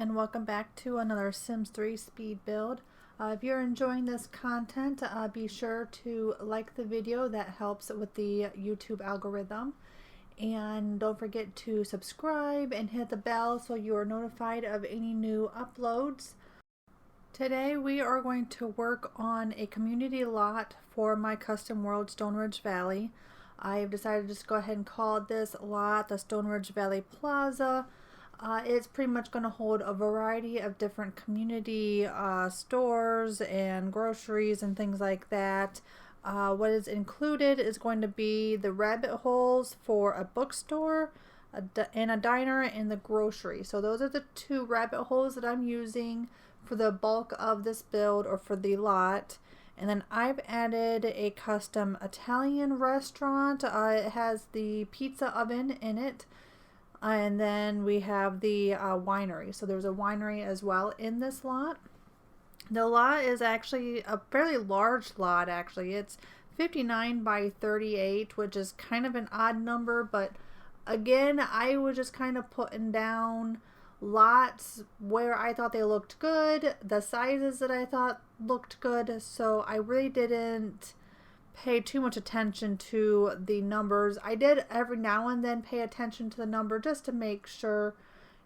and welcome back to another Sims 3 speed build. If you're enjoying this content, be sure to like the video. That helps with the YouTube algorithm. And don't forget to subscribe and hit the bell so you are notified of any new uploads. Today we are going to work on a community lot for my custom world, Stoneridge Valley. I've decided to just go ahead and call this lot the Stoneridge Valley Plaza. It's pretty much going to hold a variety of different community stores and groceries and things like that. What is included is going to be the rabbit holes for a bookstore and a diner and the grocery. So those are the two rabbit holes that I'm using for the bulk of this build or for the lot. And then I've added a custom Italian restaurant. It has the pizza oven in it. And then we have the winery. So there's a winery as well in this lot. The lot is actually a fairly large lot, actually. It's 59 by 38, which is kind of an odd number. But again, I was just kind of putting down lots where I thought they looked good, the sizes that I thought looked good. So I really didn't pay too much attention to the numbers. I did every now and then pay attention to the number just to make sure,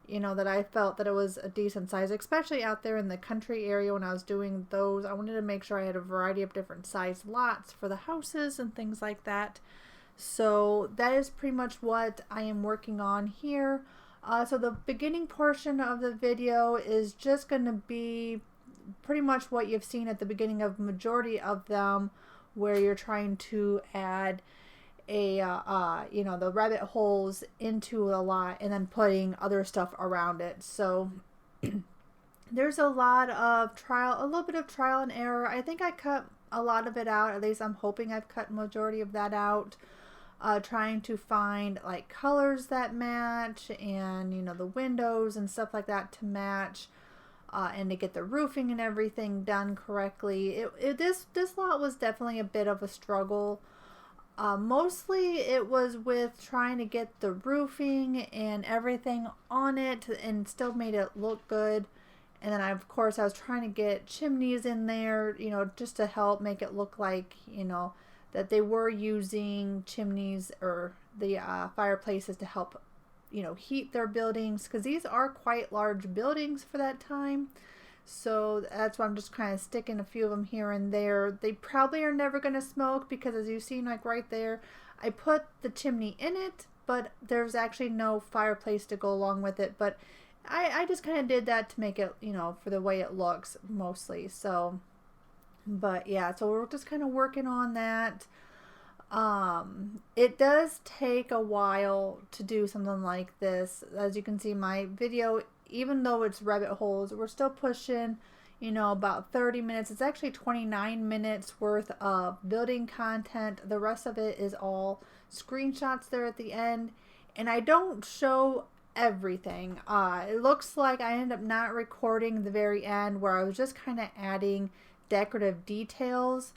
you know, that I felt that it was a decent size, especially out there in the country area when I was doing those. I wanted to make sure I had a variety of different size lots for the houses and things like that. So that is pretty much what I am working on here. So the beginning portion of the video is just going to be pretty much what you've seen at the beginning of majority of them, where you're trying to add a you know, the rabbit holes into a lot and then putting other stuff around it. So there's a lot of a little bit of trial and error. I think I cut a lot of it out. At least I'm hoping I've cut majority of that out. Trying to find like colors that match, and you know, the windows and stuff like that to match. And to get the roofing and everything done correctly. This lot was definitely a bit of a struggle. Mostly it was with trying to get the roofing and everything on it and still made it look good. And then of course I was trying to get chimneys in there, you know, just to help make it look like, you know, that they were using chimneys or the fireplaces to help, you know, heat their buildings, because these are quite large buildings for that time. So that's why I'm just kind of sticking a few of them here and there. They probably are never going to smoke because, as you've seen, like right there, I put the chimney in it, but there's actually no fireplace to go along with it. But I just kind of did that to make it, you know, for the way it looks mostly. So, but yeah, so we're just kind of working on that. It does take a while to do something like this. As you can see, my video, even though it's rabbit holes, we're still pushing, you know, about 30 minutes. It's actually 29 minutes worth of building content. The rest of it is all screenshots there at the end, and I don't show everything. It looks like I ended up not recording the very end, where I was just kind of adding decorative details.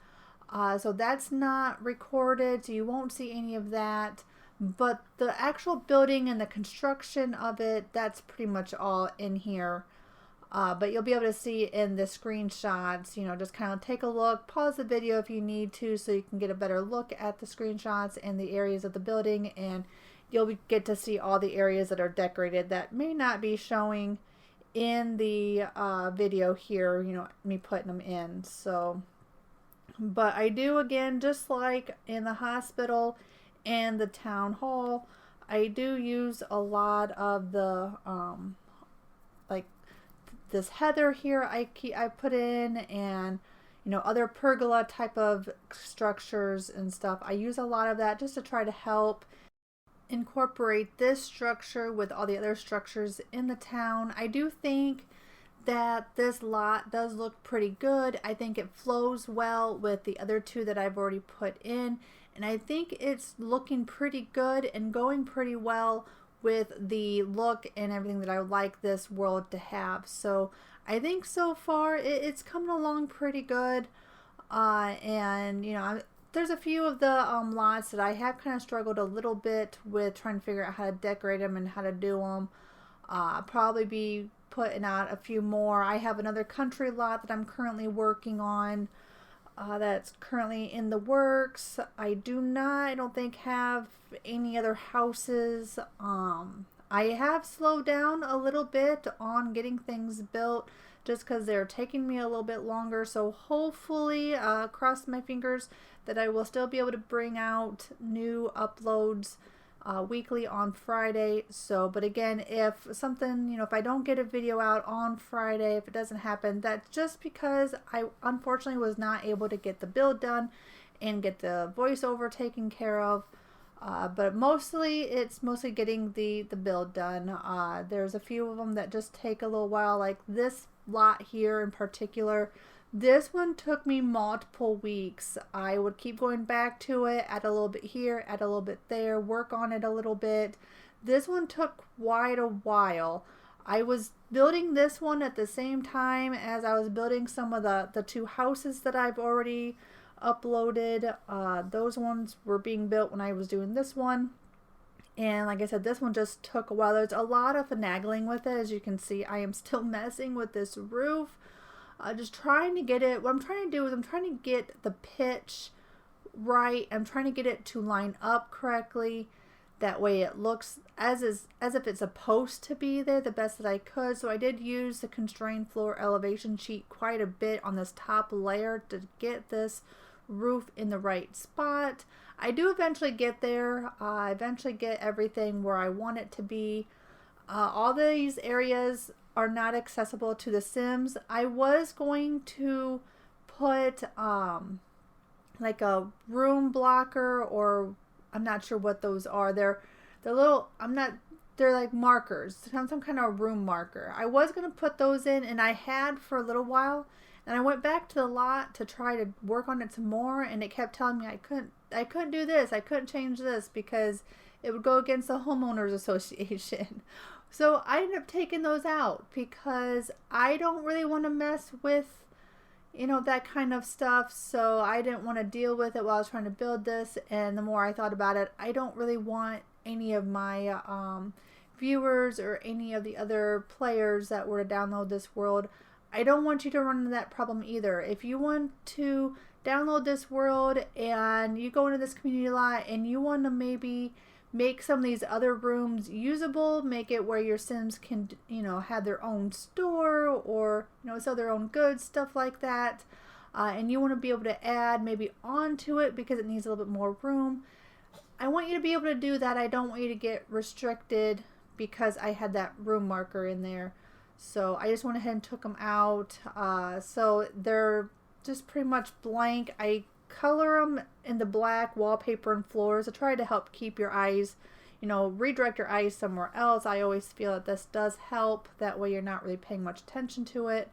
So that's not recorded, so you won't see any of that. But the actual building and the construction of it, that's pretty much all in here. But you'll be able to see in the screenshots, you know, just kind of take a look, pause the video if you need to, so you can get a better look at the screenshots and the areas of the building, and you'll get to see all the areas that are decorated that may not be showing in the video here, you know, me putting them in. So, but I do, again, just like in the hospital and the town hall, I do use a lot of the like this heather here I put in, and you know, other pergola type of structures and stuff. I use a lot of that just to try to help incorporate this structure with all the other structures in the town. I do think that this lot does look pretty good. I think it flows well with the other two that I've already put in, and I think it's looking pretty good and going pretty well with the look and everything that I would like this world to have. So I think so far it's coming along pretty good. And you know, there's a few of the lots that I have kind of struggled a little bit with trying to figure out how to decorate them and how to do them. Probably be putting out a few more. I have another country lot that I'm currently working on. That's currently in the works. I don't think have any other houses. I have slowed down a little bit on getting things built just because they're taking me a little bit longer. So hopefully, cross my fingers that I will still be able to bring out new uploads weekly on Friday. So, but again, if something, if I don't get a video out on Friday, if it doesn't happen, that's just because I unfortunately was not able to get the build done and get the voiceover taken care of. But it's mostly getting the build done. There's a few of them that just take a little while, like this lot here in particular. This one took me multiple weeks. I would keep going back to it, add a little bit here, add a little bit there, work on it a little bit. This one took quite a while. I was building this one at the same time as I was building some of the two houses that I've already uploaded. Those ones were being built when I was doing this one. And like I said, this one just took a while. There's a lot of finagling with it. As you can see, I am still messing with this roof. Just trying to get it. What I'm trying to do is I'm trying to get the pitch right. I'm trying to get it to line up correctly. That way it looks as if it's supposed to be there the best that I could. So I did use the constrained floor elevation sheet quite a bit on this top layer to get this roof in the right spot. I do eventually get there. Eventually get everything where I want it to be. All these areas are not accessible to the Sims. I was going to put like a room blocker, or I'm not sure what those are. They're little, they're like markers, some kind of room marker. I was going to put those in, and I had for a little while, and I went back to the lot to try to work on it some more, and it kept telling me I couldn't do this, I couldn't change this because it would go against the homeowners association. So I ended up taking those out because I don't really want to mess with, that kind of stuff. So I didn't want to deal with it while I was trying to build this. And the more I thought about it, I don't really want any of my viewers or any of the other players that were to download this world. I don't want you to run into that problem either. If you want to download this world and you go into this community lot and you want to maybe make some of these other rooms usable, make it where your Sims can, have their own store or, sell their own goods, stuff like that. And you want to be able to add maybe onto it because it needs a little bit more room. I want you to be able to do that. I don't want you to get restricted because I had that room marker in there. So I just went ahead and took them out. So they're just pretty much blank. I color them in the black wallpaper and floors to try to help keep your eyes, redirect your eyes somewhere else. I always feel that this does help. That way you're not really paying much attention to it.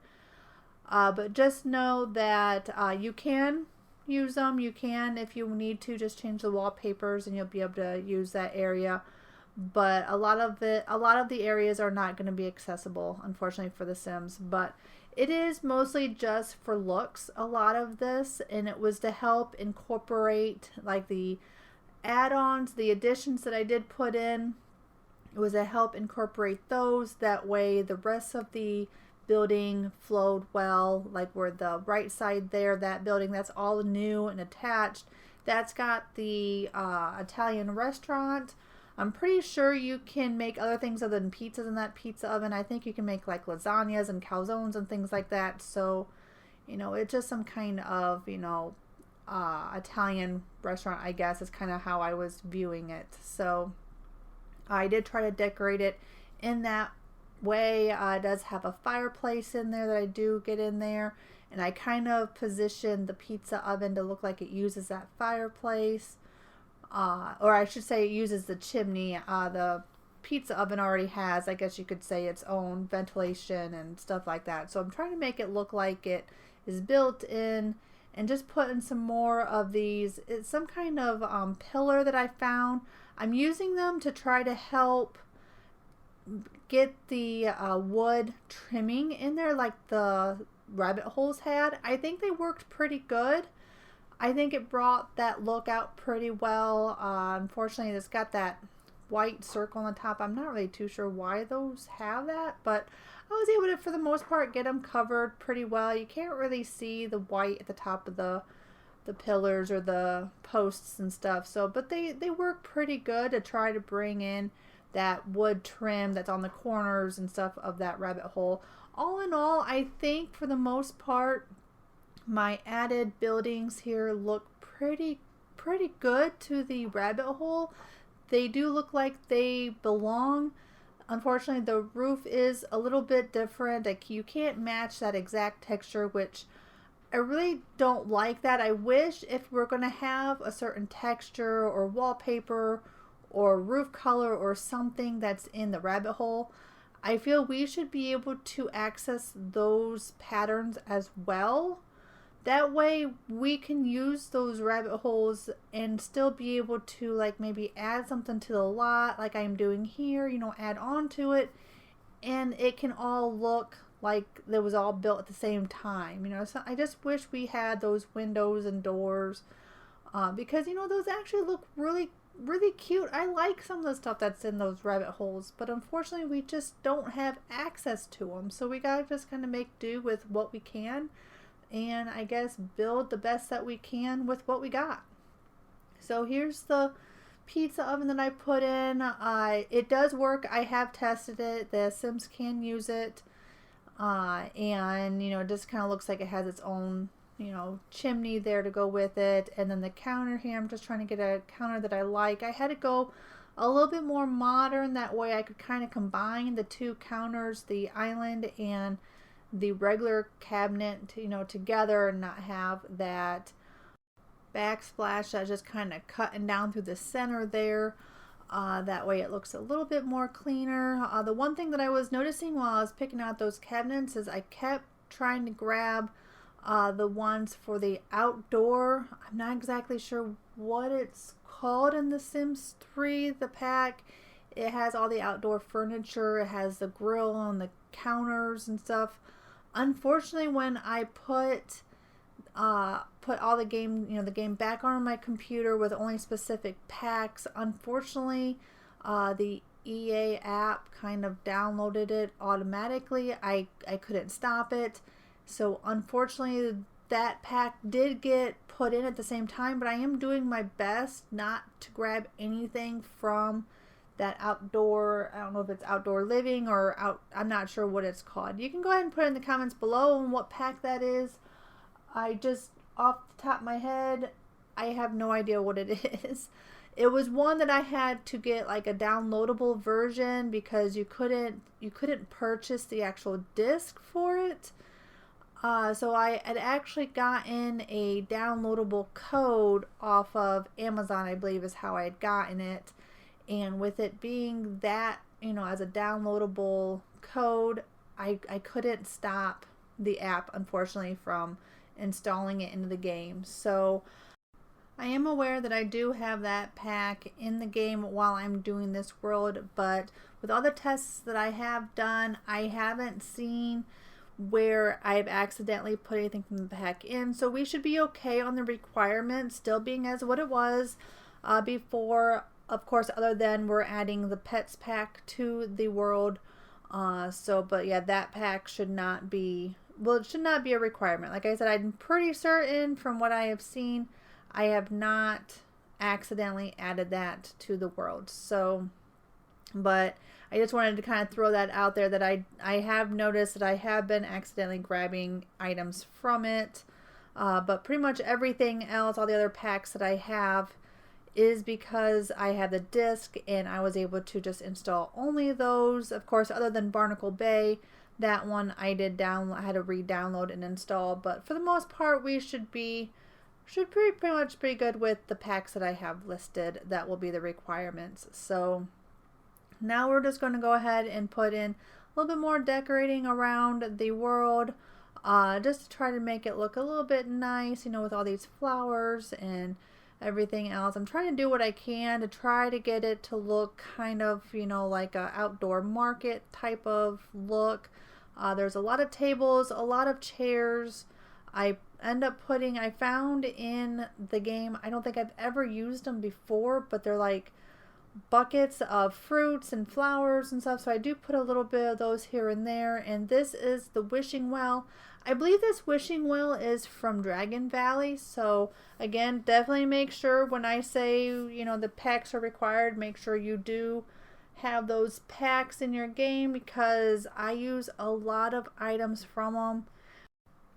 But just know that you can use them. You can, if you need to, just change the wallpapers and you'll be able to use that area. But a lot of the areas are not going to be accessible, unfortunately, for the Sims. But it is mostly just for looks, a lot of this, and it was to help incorporate like the add-ons, the additions that I did put in. It was to help incorporate those. That way the rest of the building flowed well, like where the right side there, that building, that's all new and attached. That's got the Italian restaurant. I'm pretty sure you can make other things other than pizzas in that pizza oven. I think you can make like lasagnas and calzones and things like that. So, it's just some kind of, Italian restaurant, I guess, is kind of how I was viewing it. So I did try to decorate it in that way. It does have a fireplace in there that I do get in there. And I kind of positioned the pizza oven to look like it uses that fireplace. Or I should say it uses the chimney. The pizza oven already has, I guess you could say, its own ventilation and stuff like that. So I'm trying to make it look like it is built in, and just put in some more of these. It's some kind of pillar that I found. I'm using them to try to help get the wood trimming in there like the rabbit holes had. I think they worked pretty good. I think it brought that look out pretty well. Unfortunately, it's got that white circle on the top. I'm not really too sure why those have that, but I was able to, for the most part, get them covered pretty well. You can't really see the white at the top of the pillars or the posts and stuff. So, but they work pretty good to try to bring in that wood trim that's on the corners and stuff of that rabbit hole. All in all, I think for the most part, my added buildings here look pretty good to the rabbit hole. They do look like they belong. Unfortunately, the roof is a little bit different. Like, you can't match that exact texture, which I really don't like that. I wish if we're going to have a certain texture or wallpaper or roof color or something that's in the rabbit hole, I feel we should be able to access those patterns as well. That way we can use those rabbit holes and still be able to, like, maybe add something to the lot like I'm doing here, you know, add on to it, and it can all look like it was all built at the same time, you know. So I just wish we had those windows and doors because, you know, those actually look really cute. I like some of the stuff that's in those rabbit holes, but unfortunately we just don't have access to them. So we gotta just kind of make do with what we can, and I guess build the best that we can with what we got. So here's the pizza oven that I put in. It does work. I have tested it. The Sims can use it. And, you know, it just kind of looks like it has its own, you know, chimney there to go with it. And then the counter here, I'm just trying to get a counter that I like. I had to go a little bit more modern. That way I could kind of combine the two counters, the island and the regular cabinet, you know, together, and not have that backsplash that's just kind of cutting down through the center there. That way it looks a little bit more cleaner. The one thing that I was noticing while I was picking out those cabinets is I kept trying to grab the ones for the outdoor. I'm not exactly sure what it's called in The Sims 3, the pack. It has all the outdoor furniture. It has the grill and the counters and stuff. Unfortunately, when I put all the game, you know, the game back on my computer with only specific packs, unfortunately, the EA app kind of downloaded it automatically. I couldn't stop it. So unfortunately, that pack did get put in at the same time, but I am doing my best not to grab anything from that outdoor, I don't know if it's outdoor living or I'm not sure what it's called. You can go ahead and put in the comments below on what pack that is. I just, off the top of my head, I have no idea what it is. It was one that I had to get like a downloadable version because you couldn't purchase the actual disc for it. So I had actually gotten a downloadable code off of Amazon, I believe is how I had gotten it. And with it being that, you know, as a downloadable code, I couldn't stop the app, unfortunately, from installing it into the game. So I am aware that I do have that pack in the game while I'm doing this world, but with all the tests that I have done, I haven't seen where I've accidentally put anything from the pack in. So we should be okay on the requirements still being as what it was before. Of course, other than we're adding the pets pack to the world. But yeah, that pack should not be, well, it should not be a requirement. Like I said, I'm pretty certain from what I have seen, I have not accidentally added that to the world. So, but I just wanted to kind of throw that out there that I have noticed that I have been accidentally grabbing items from it. But pretty much everything else, all the other packs that I have, is because I have the disc and I was able to just install only those. Of course, other than Barnacle Bay, that one I did download, I had to re-download and install. But for the most part, we should pretty much be good with the packs that I have listed. That will be the requirements. So now we're just going to go ahead and put in a little bit more decorating around the world, just to try to make it look a little bit nice, you know, with all these flowers and everything else. I'm trying to do what I can to try to get it to look kind of, you know, like a outdoor market type of look. There's a lot of tables, a lot of chairs. I found in the game, I don't think I've ever used them before, but they're like buckets of fruits and flowers and stuff. So I do put a little bit of those here and there. And this is the wishing well. I believe this wishing well is from Dragon Valley. So again, definitely make sure when I say, you know, the packs are required, make sure you do have those packs in your game, because I use a lot of items from them.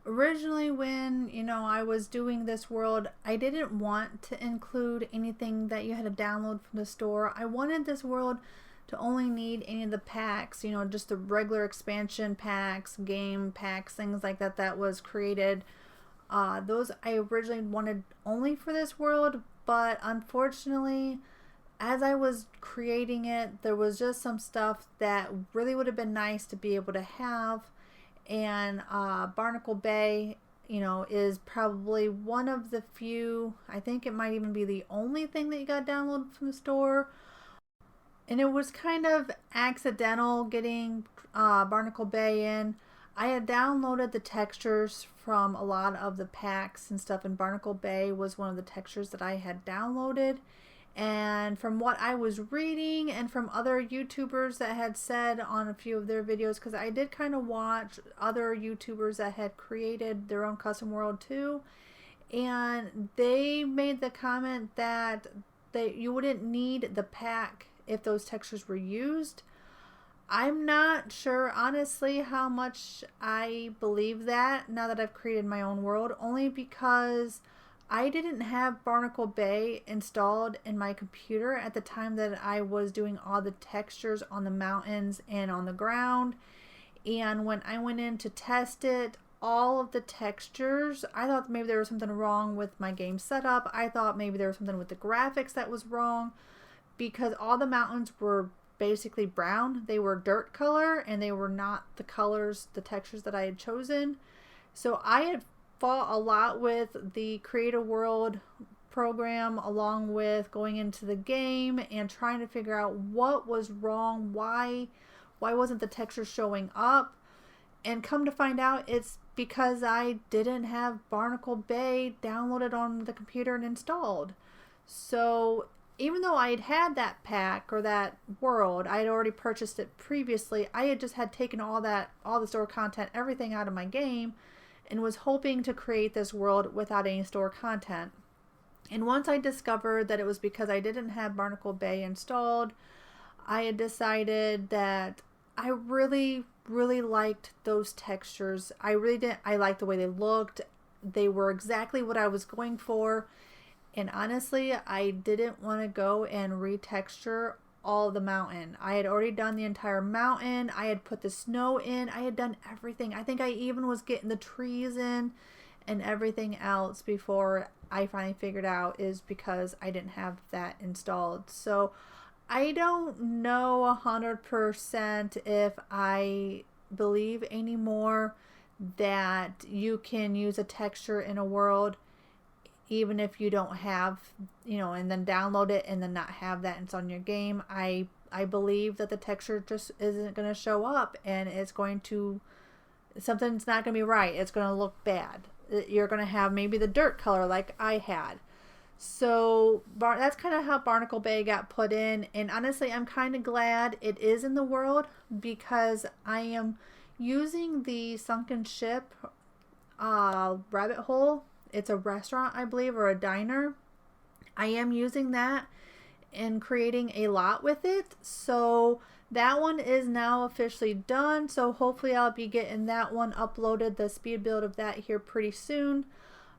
Originally, when, you know, I was doing this world, I didn't want to include anything that you had to download from the store. I wanted this world to only need any of the packs, you know, just the regular expansion packs, game packs, things like that that was created. Those I originally wanted only for this world, but unfortunately, as I was creating it, there was just some stuff that really would have been nice to be able to have. And Barnacle Bay, you know, is probably one of the few, I think it might even be the only thing that you got downloaded from the store. And it was kind of accidental getting Barnacle Bay in. I had downloaded the textures from a lot of the packs and stuff, and Barnacle Bay was one of the textures that I had downloaded. And from what I was reading and from other YouTubers that had said on a few of their videos, because I did kind of watch other YouTubers that had created their own custom world too, and they made the comment that you wouldn't need the pack if those textures were used. I'm not sure honestly how much I believe that now that I've created my own world, only because I didn't have Barnacle Bay installed in my computer at the time that I was doing all the textures on the mountains and on the ground. And when I went in to test it, all of the textures, I thought maybe there was something wrong with my game setup. I thought maybe there was something with the graphics that was wrong, because all the mountains were basically brown. They were dirt color, and they were not the colors, the textures that I had chosen. So I had fought a lot with the Create a World program, along with going into the game and trying to figure out what was wrong, why wasn't the texture showing up. And come to find out, it's because I didn't have Barnacle Bay downloaded on the computer and installed. So even though I had that pack or that world, I had already purchased it previously, I had just had taken all the store content, everything out of my game, and was hoping to create this world without any store content. And once I discovered that it was because I didn't have Barnacle Bay installed, I had decided that I really liked those textures. I liked the way they looked. They were exactly what I was going for. And honestly, I didn't want to go and retexture all the mountain. I had already done the entire mountain. I had put the snow in. I had done everything. I think I even was getting the trees in and everything else before I finally figured out is because I didn't have that installed. So I don't know 100% if I believe anymore that you can use a texture in a world even if you don't have, you know, and then download it and then not have that installed in your game. I believe that the texture just isn't going to show up, and it's going to, something's not going to be right. It's going to look bad. You're going to have maybe the dirt color like I had. So that's kind of how Barnacle Bay got put in. And honestly, I'm kind of glad it is in the world, because I am using the sunken ship rabbit hole. It's a restaurant, I believe, or a diner. I am using that and creating a lot with it. So that one is now officially done. So hopefully I'll be getting that one uploaded, the speed build of that, here pretty soon.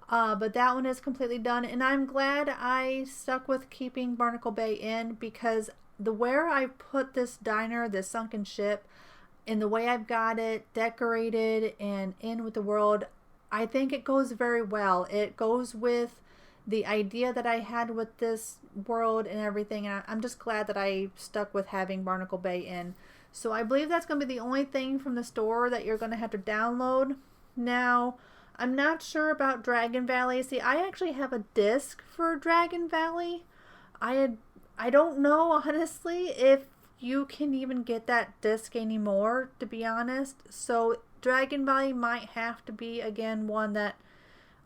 But that one is completely done, and I'm glad I stuck with keeping Barnacle Bay in, because where I put this diner, this sunken ship, and the way I've got it decorated and in with the world, I think it goes very well. It goes with the idea that I had with this world and everything, and I'm just glad that I stuck with having Barnacle Bay in. So I believe that's going to be the only thing from the store that you're going to have to download. Now, I'm not sure about Dragon Valley. See, I actually have a disc for Dragon Valley. I don't know, honestly, if you can even get that disc anymore, to be honest. So Dragon Valley might have to be, again, one that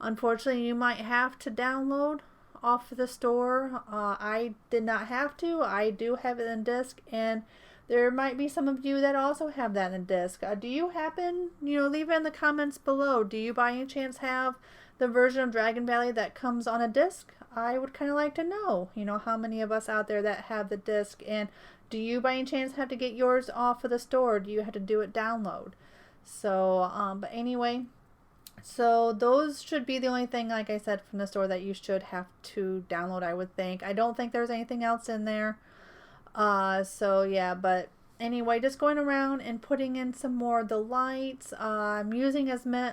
unfortunately you might have to download. off of the store. I did not have to. I do have it in disc, and there might be some of you that also have that in disc. Do you happen, leave it in the comments below. Do you by any chance have the version of Dragon Valley that comes on a disc? I would kind of like to know, how many of us out there that have the disc, and do you by any chance have to get yours off of the store? Do you have to do it download? So, but anyway, so those should be the only thing, like I said, from the store that you should have to download, I would think. I don't think there's anything else in there. So yeah, but anyway, just going around and putting in some more of the lights. I'm using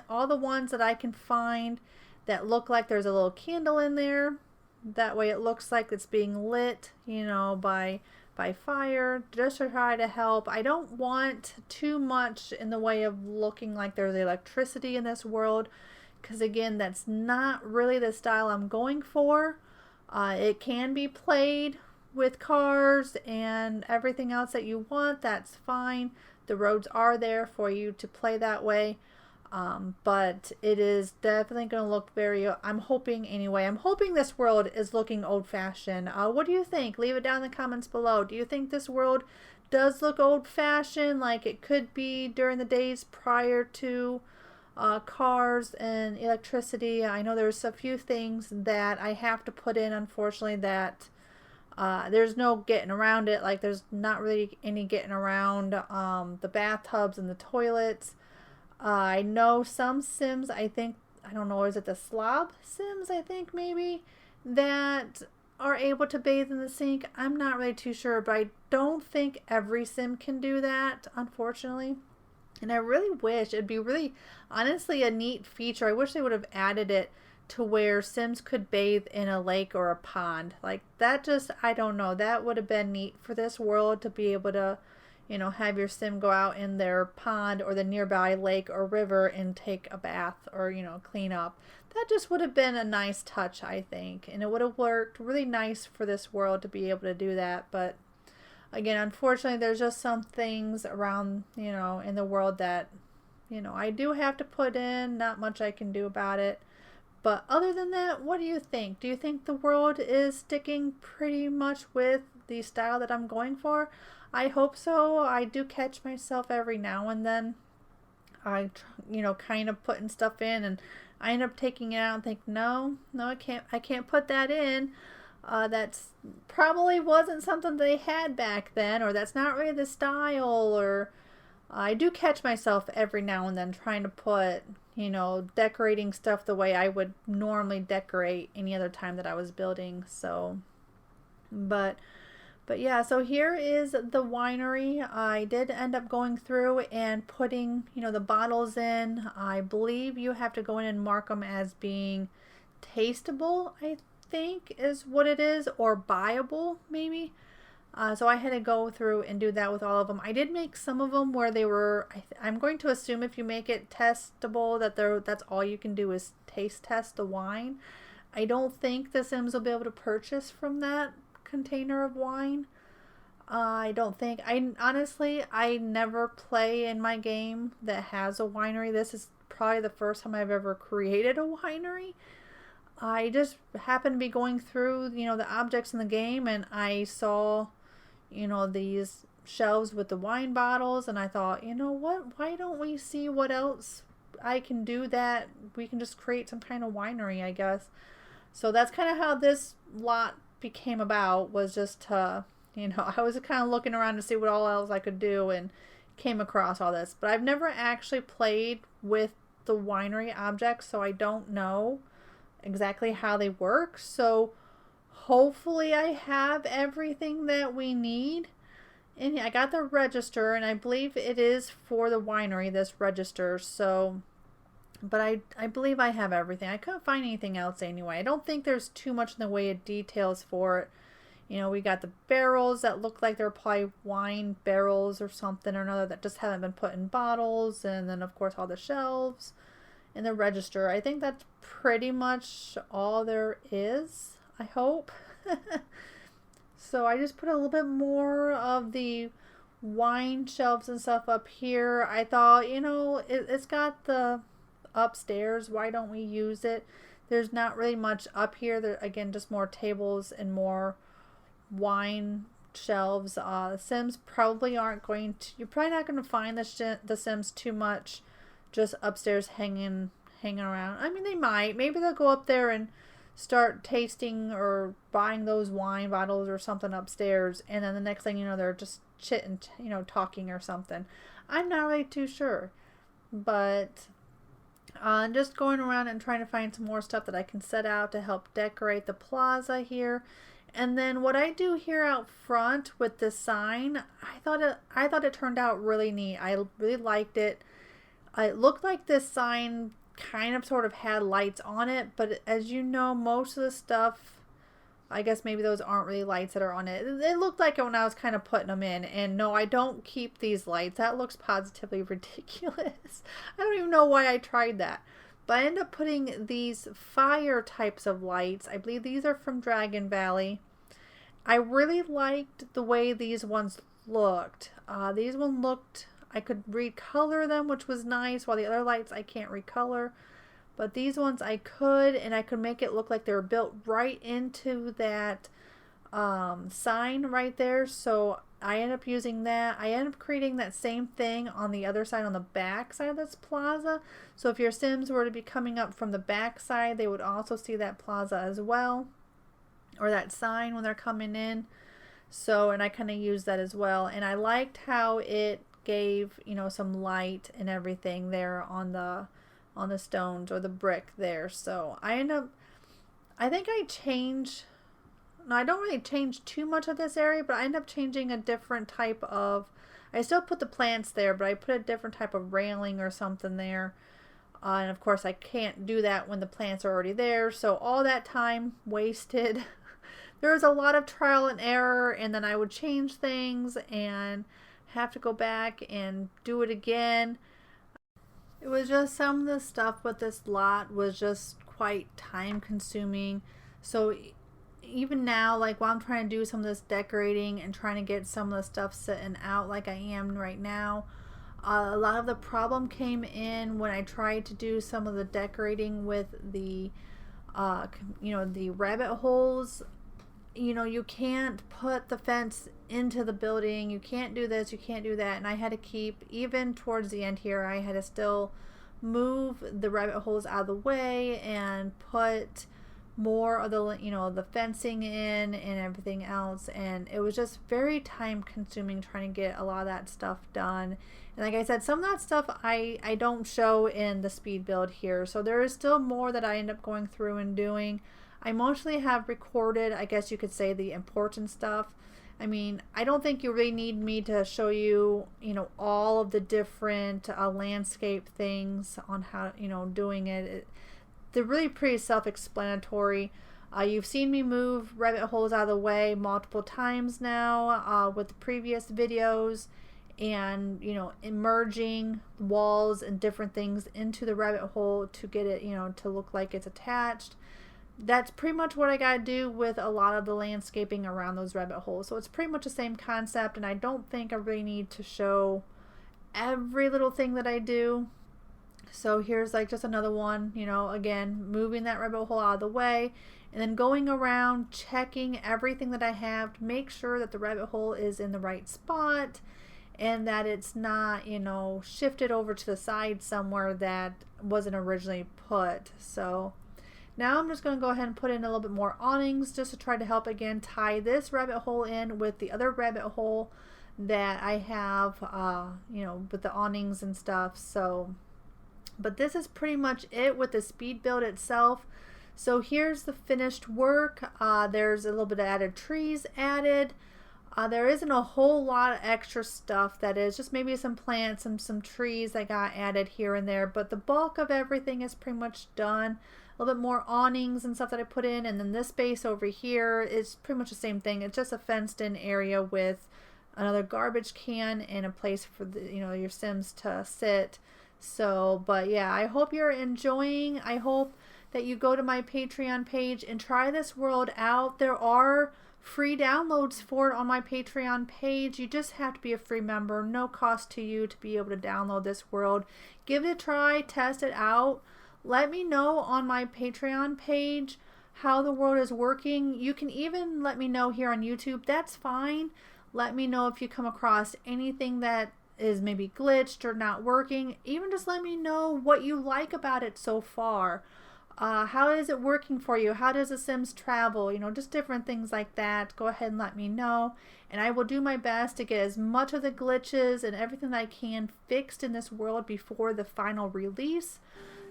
all the ones that I can find that look like there's a little candle in there. That way it looks like it's being lit, by fire, just to try to help. I don't want too much in the way of looking like there's electricity in this world, because again, that's not really the style I'm going for. It can be played with cars and everything else that you want. That's fine. The roads are there for you to play that way. But it is definitely going to look I'm hoping this world is looking old-fashioned. What do you think? Leave it down in the comments below. Do you think this world does look old-fashioned, like it could be during the days prior to cars and electricity? I know there's a few things that I have to put in, unfortunately, that there's no getting around it. Like, there's not really any getting around the bathtubs and the toilets. I know some Sims, I don't know, is it the slob Sims, I think maybe, that are able to bathe in the sink. I'm not really too sure, but I don't think every Sim can do that, unfortunately. And I really wish, it'd be really, honestly, a neat feature. I wish they would have added it to where Sims could bathe in a lake or a pond. Like, that just, I don't know, that would have been neat for this world to be able to, have your Sim go out in their pond or the nearby lake or river and take a bath or, clean up. That just would have been a nice touch, I think. And it would have worked really nice for this world to be able to do that. But again, unfortunately, there's just some things around, in the world that, I do have to put in. Not much I can do about it. But other than that, what do you think? Do you think the world is sticking pretty much with the style that I'm going for? I hope so. I do catch myself every now and then. Kind of putting stuff in, and I end up taking it out and think, no, I can't put that in. That's probably wasn't something they had back then, or that's not really the style, or I do catch myself every now and then trying to put, decorating stuff the way I would normally decorate any other time that I was building. So, but yeah, so here is the winery. I did end up going through and putting, the bottles in. I believe you have to go in and mark them as being tasteable, I think is what it is, or buyable maybe. So I had to go through and do that with all of them. I did make some of them where they were, I'm going to assume if you make it testable that's all you can do is taste test the wine. I don't think the Sims will be able to purchase from that container of wine. I don't think. I never play in my game that has a winery. This is probably the first time I've ever created a winery. I just happened to be going through, the objects in the game, and I saw, these shelves with the wine bottles, and I thought, what, why don't we see what else I can do that we can just create some kind of winery, I guess. So that's kind of how this lot became about, was just to, I was kind of looking around to see what all else I could do and came across all this. But I've never actually played with the winery objects, so I don't know exactly how they work. So hopefully I have everything that we need. And I got the register, and I believe it is for the winery, this register. So, but I believe I have everything. I couldn't find anything else anyway. I don't think there's too much in the way of details for it. We got the barrels that look like they're probably wine barrels or something or another that just haven't been put in bottles. And then, of course, all the shelves and the register. I think that's pretty much all there is, I hope. So I just put a little bit more of the wine shelves and stuff up here. I thought, it's got the upstairs. Why don't we use it? There's not really much up here. There again, just more tables and more wine shelves. Sims probably aren't going to. You're probably not going to find the Sims too much, just upstairs hanging around. I mean, they might. Maybe they'll go up there and start tasting or buying those wine bottles or something upstairs, and then the next thing you know, they're just chitting, talking or something. I'm not really too sure, but just going around and trying to find some more stuff that I can set out to help decorate the plaza here. And then what I do here out front with this sign, I thought it turned out really neat. I really liked it. It looked like this sign kind of sort of had lights on it, but as you know, most of the stuff, I guess maybe those aren't really lights that are on it. It looked like it when I was kind of putting them in, and no, I don't keep these lights. That looks positively ridiculous. I don't even know why I tried that. But I ended up putting these fire types of lights. I believe these are from Dragon Valley. I really liked the way these ones looked. These ones looked, I could recolor them, which was nice, while the other lights I can't recolor. But these ones I could, and I could make it look like they were built right into that sign right there. So I ended up using that. I ended up creating that same thing on the other side, on the back side of this plaza. So if your Sims were to be coming up from the back side, they would also see that plaza as well, or that sign when they're coming in. So, and I kind of used that as well. And I liked how it gave, some light and everything there on the stones or the brick there. So I think I changed, no, I don't really change too much of this area, but I end up changing a different type of, I still put the plants there, but I put a different type of railing or something there. And of course I can't do that when the plants are already there. So all that time wasted. There was a lot of trial and error, and then I would change things and have to go back and do it again. It was just some of the stuff with this lot was just quite time consuming. So even now, like while I'm trying to do some of this decorating and trying to get some of the stuff sitting out like I am right now, a lot of the problem came in when I tried to do some of the decorating with the the rabbit holes. You can't put the fence into the building, you can't do this, you can't do that, and I had to keep, even towards the end here, I had to still move the rabbit holes out of the way and put more of the the fencing in and everything else, and it was just very time consuming trying to get a lot of that stuff done. And like I said, some of that stuff I don't show in the speed build here, so there is still more that I end up going through and doing. I mostly have recorded, I guess you could say, the important stuff. I mean, I don't think you really need me to show you, all of the different landscape things on how, doing it. They're really pretty self-explanatory. You've seen me move rabbit holes out of the way multiple times now with the previous videos, and emerging walls and different things into the rabbit hole to get it, to look like it's attached. That's pretty much what I gotta do with a lot of the landscaping around those rabbit holes. So it's pretty much the same concept, and I don't think I really need to show every little thing that I do. So here's like just another one, again, moving that rabbit hole out of the way, and then going around checking everything that I have to make sure that the rabbit hole is in the right spot and that it's not, shifted over to the side somewhere that wasn't originally put. So now I'm just going to go ahead and put in a little bit more awnings just to try to help, again, tie this rabbit hole in with the other rabbit hole that I have, with the awnings and stuff. So, but this is pretty much it with the speed build itself. So here's the finished work. There's a little bit of added trees added. There isn't a whole lot of extra stuff, that is just maybe some plants and some trees that got added here and there, but the bulk of everything is pretty much done. A little bit more awnings and stuff that I put in, and then this space over here is pretty much the same thing. It's just a fenced in area with another garbage can and a place for the, your Sims to sit. So, but yeah, I hope you're enjoying. I hope that you go to my Patreon page and try this world out. There are free downloads for it on my Patreon page. You just have to be a free member, no cost to you to be able to download this world. Give it a try, test it out. let me know on my Patreon page how the world is working. You can even let me know here on YouTube. That's fine. Let me know if you come across anything that is maybe glitched or not working. Even just let me know what you like about it so far. How is it working for you? How does the Sims travel? You know, just different things like that. Go ahead and let me know. And I will do my best to get as much of the glitches and everything that I can fixed in this world before the final release.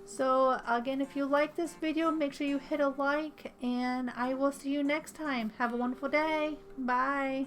So again, if you like this video, make sure you hit a like, and I will see you next time. Have a wonderful day. Bye.